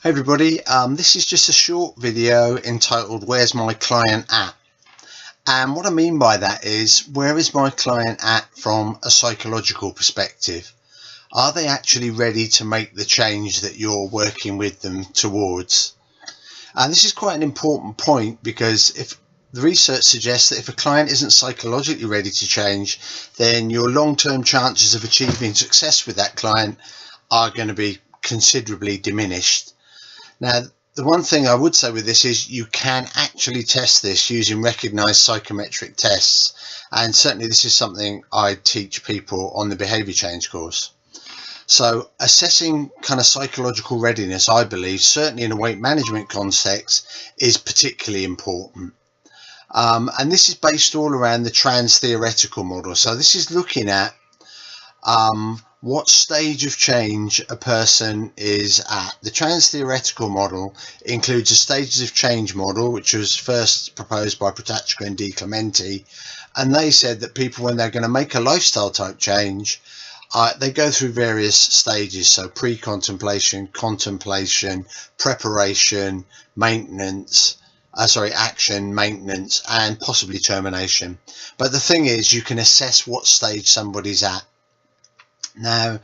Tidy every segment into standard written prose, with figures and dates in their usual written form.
Hey everybody, this is just a short video entitled "Where's my client at?" And what I mean by that is, where is my client at from a psychological perspective? Are they actually ready to make the change that you're working with them towards? And this is quite an important point, because if the research suggests that if a client isn't psychologically ready to change, then your long-term chances of achieving success with that client are going to be considerably diminished. Now, the one thing I would say with this is you can actually test this using recognized psychometric tests. And certainly this is something I teach people on the behavior change course. So assessing kind of psychological readiness, I believe, certainly in a weight management context, is particularly important. And this is based all around the trans-theoretical model. So this is looking at what stage of change a person is at. The trans-theoretical model includes a stages of change model, which was first proposed by Protachka and Di Clementi, and they said that people, when they're going to make a lifestyle type change, they go through various stages. So pre-contemplation, contemplation, preparation, maintenance, action, maintenance, and possibly termination. But the thing is, you can assess what stage somebody's at. Now,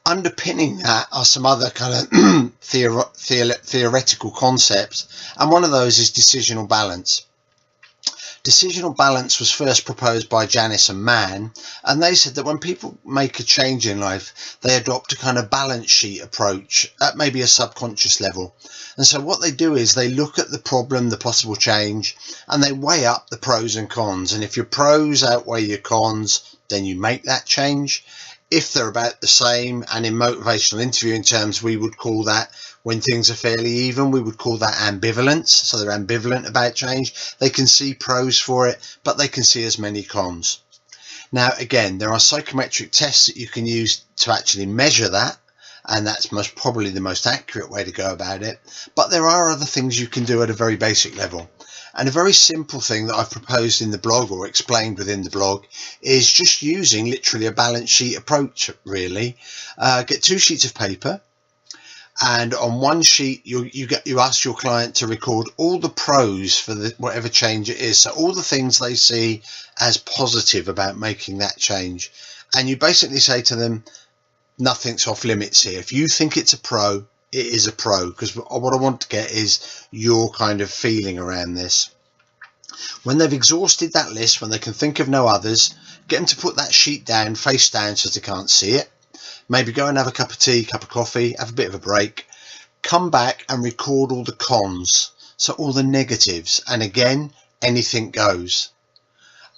underpinning that are some other kind of theoretical concepts, and one of those is decisional balance. Decisional balance was first proposed by Janis and Mann, and they said that when people make a change in life, they adopt a kind of balance sheet approach at maybe a subconscious level. And so what they do is they look at the problem, the possible change, and they weigh up the pros and cons. And if your pros outweigh your cons, then you make that change. If they're about the same, and in motivational interviewing terms, we would call that, when things are fairly even, we would call that ambivalence. So they're ambivalent about change. They can see pros for it, but they can see as many cons. Now, again, there are psychometric tests that you can use to actually measure that, and that's most probably the most accurate way to go about it. But there are other things you can do at a very basic level. And a very simple thing that I've proposed in the blog, or explained within the blog, is just using literally a balance sheet approach, really. Get 2 sheets of paper, and on one sheet you ask your client to record all the pros for whatever change it is. So all the things they see as positive about making that change. And you basically say to them, nothing's off limits here. If you think it's a pro, it is a pro, because what I want to get is your kind of feeling around this. When they've exhausted that list, when they can think of no others, get them to put that sheet down, face down, so they can't see it. Maybe go and have a cup of tea, cup of coffee, have a bit of a break. Come back and record all the cons, so all the negatives, and again, anything goes.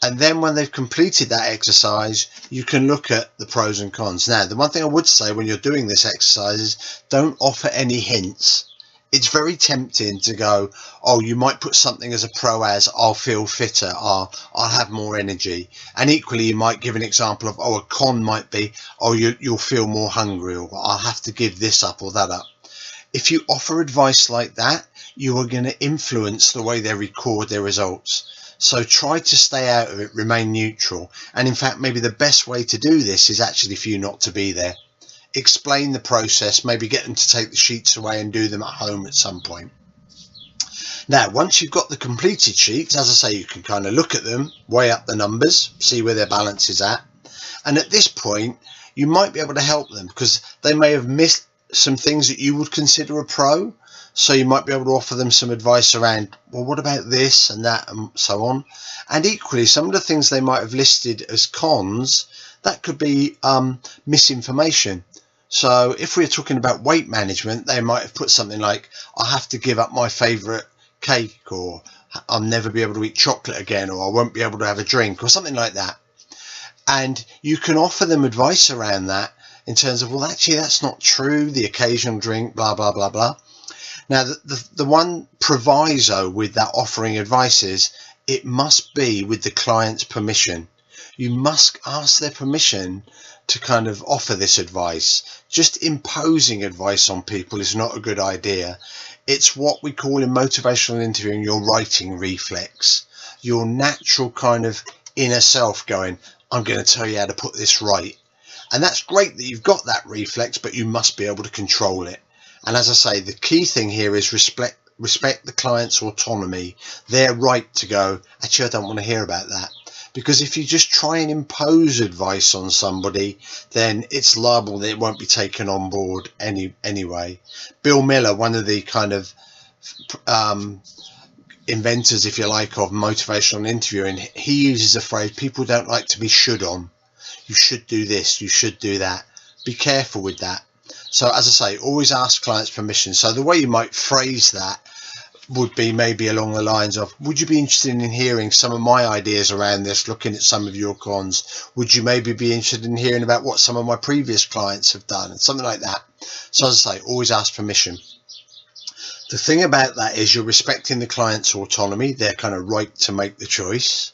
And then when they've completed that exercise, you can look at the pros and cons. Now, the one thing I would say when you're doing this exercise is don't offer any hints. It's very tempting to go, oh, you might put something as a pro as, I'll feel fitter, or I'll have more energy. And equally, you might give an example of, oh, a con might be, oh, you'll feel more hungry, or I'll have to give this up or that up. If you offer advice like that, you are going to influence the way they record their results. So try to stay out of it, remain neutral. And in fact, maybe the best way to do this is actually for you not to be there. Explain the process, maybe get them to take the sheets away and do them at home at some point. Now, once you've got the completed sheets, as I say, you can kind of look at them, weigh up the numbers, see where their balance is at. And at this point, you might be able to help them, because they may have missed some things that you would consider a pro. So you might be able to offer them some advice around, well, what about this and that and so on. And equally, some of the things they might have listed as cons, that could be misinformation. So if we're talking about weight management, they might have put something like, I have to give up my favourite cake, or I'll never be able to eat chocolate again, or I won't be able to have a drink, or something like that. And you can offer them advice around that in terms of, well, actually, that's not true. The occasional drink, blah, blah, blah, blah. Now, the one proviso with that offering advice is it must be with the client's permission. You must ask their permission to kind of offer this advice. Just imposing advice on people is not a good idea. It's what we call in motivational interviewing your writing reflex, your natural kind of inner self going, I'm going to tell you how to put this right. And that's great that you've got that reflex, but you must be able to control it. And as I say, the key thing here is respect the client's autonomy, their right to go, actually, I don't want to hear about that. Because if you just try and impose advice on somebody, then it's liable that it won't be taken on board anyway. Bill Miller, one of the kind of inventors, if you like, of motivational interviewing, he uses the phrase, people don't like to be should on. You should do this, you should do that. Be careful with that. So as I say, always ask clients permission. So the way you might phrase that would be maybe along the lines of, would you be interested in hearing some of my ideas around this, looking at some of your cons? Would you maybe be interested in hearing about what some of my previous clients have done, and something like that? So as I say, always ask permission. The thing about that is you're respecting the client's autonomy, their kind of right to make the choice.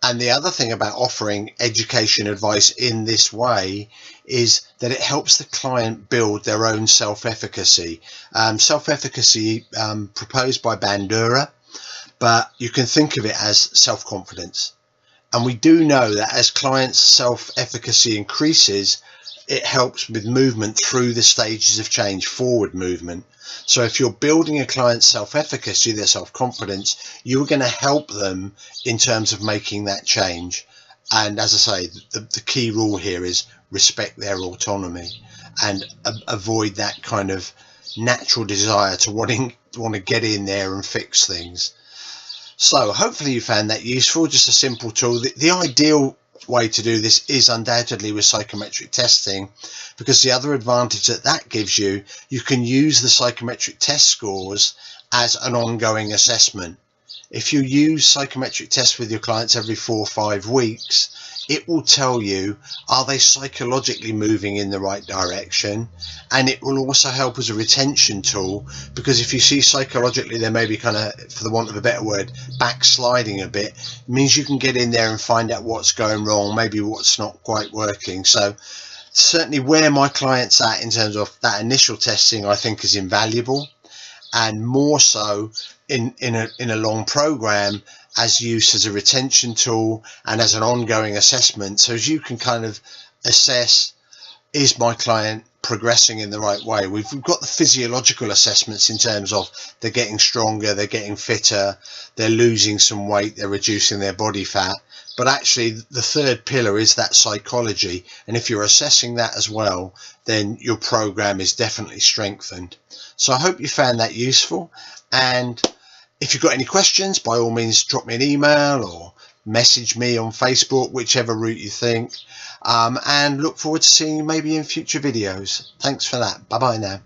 And the other thing about offering education advice in this way is that it helps the client build their own self-efficacy. Self-efficacy proposed by Bandura, but you can think of it as self-confidence. And we do know that as clients' self-efficacy increases, it helps with movement through the stages of change, forward movement. So if you're building a client's self-efficacy, their self-confidence, you're going to help them in terms of making that change. And as I say, the key rule here is respect their autonomy and avoid that kind of natural desire to want to get in there and fix things. So hopefully you found that useful, just a simple tool. The ideal way to do this is undoubtedly with psychometric testing, because the other advantage that gives you, you can use the psychometric test scores as an ongoing assessment. If you use psychometric tests with your clients every 4 or 5 weeks, it will tell you, are they psychologically moving in the right direction? And it will also help as a retention tool, because if you see psychologically they may be kind of, for the want of a better word, backsliding a bit, it means you can get in there and find out what's going wrong, maybe what's not quite working. So certainly where my client's at in terms of that initial testing, I think is invaluable, and more so in a long program as use as a retention tool and as an ongoing assessment, so as you can kind of assess, is my client progressing in the right way? We've got the physiological assessments in terms of they're getting stronger, they're getting fitter, they're losing some weight, they're reducing their body fat. But actually the third pillar is that psychology, and if you're assessing that as well, then your program is definitely strengthened. So I hope you found that useful, and if you've got any questions, by all means drop me an email or message me on Facebook, whichever route you think, and look forward to seeing you maybe in future videos. Thanks for that. Bye bye now.